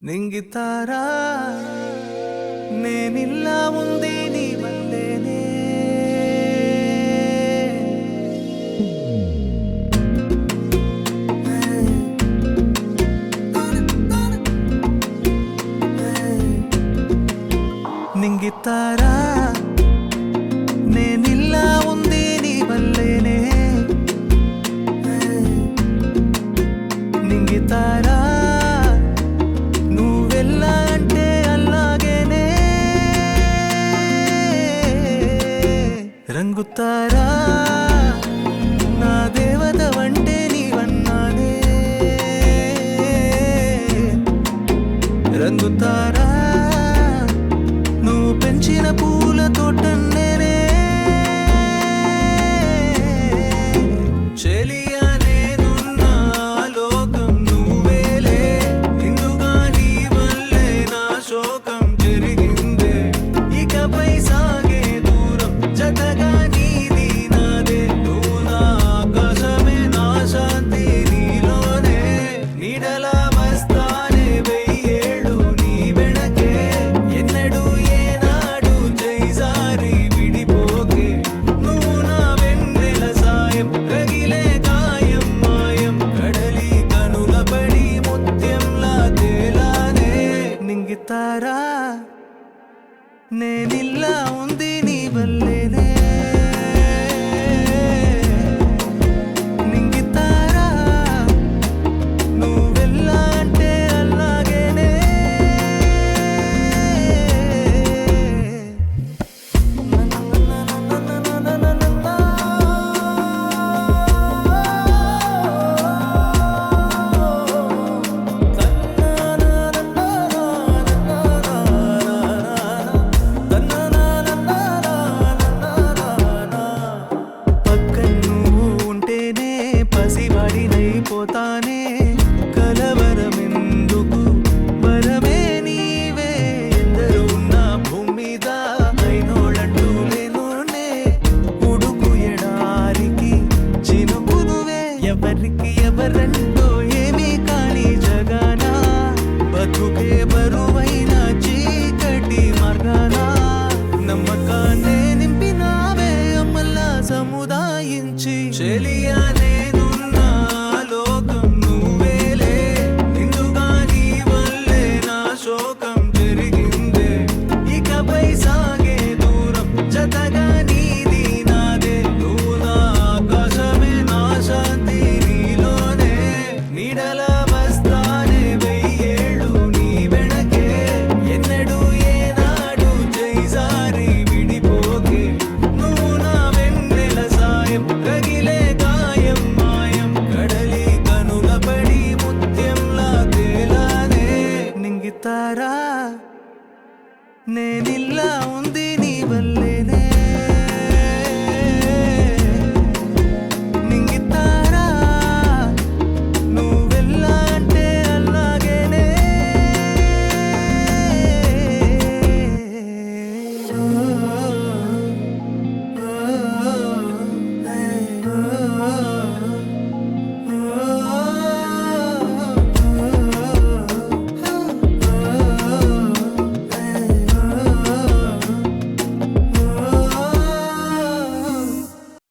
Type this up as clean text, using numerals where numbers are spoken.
నింగితారా నేనిల్లా ఉంది నీ వల్లేనే నింగితారా నేనిల్లా ఉంది నీ వల్లేనే నింగితారా రంగుతారా నా దేవత వంటే నీవన్నానే రంగుతారా నువ్వు పెంచిన పూల తోటన్నేనే చెలియా నేనున్నా లోకం నువ్వేలే ఇందుగా నీ వల్లే నా శోకం జరిగిందే ఇకపై సాగే దూరం జతగా నీది నాదే నువ్వు నా ఆకాశమే నా శాంతి నీలోనే నీడలా వస్తానే వెయ్యేళ్ళు నీ వెనకే ఎన్నడూ ఏనాడు జైజారి విడిపోకే నువ్వు నా వెన్నెల సాయం రగిలే గాయం మాయం కడలి కనుల పడి ముత్యంలా తేలానే నింగితారా నేనిల్లా ఉంది నీ వల్లేనే నింగితారా నువ్వెల్లా అంటే అలాగేనే పోతానే కలవరమెందుకు వరమే నీవే ఎందరు ఉన్న భూమి మీద అయినోళ్ళంటూ లేనోనే ఉడుకు ఎడారికి చినుకు నువ్వే ఎవరికి ఎవరంటూ ఏమీ కాని జగానా బతుకే బరువైన చీకటి మార్గాన నమ్మకాన్నే నింపినావే అమ్మల్లా సముదాయించి చెలియానే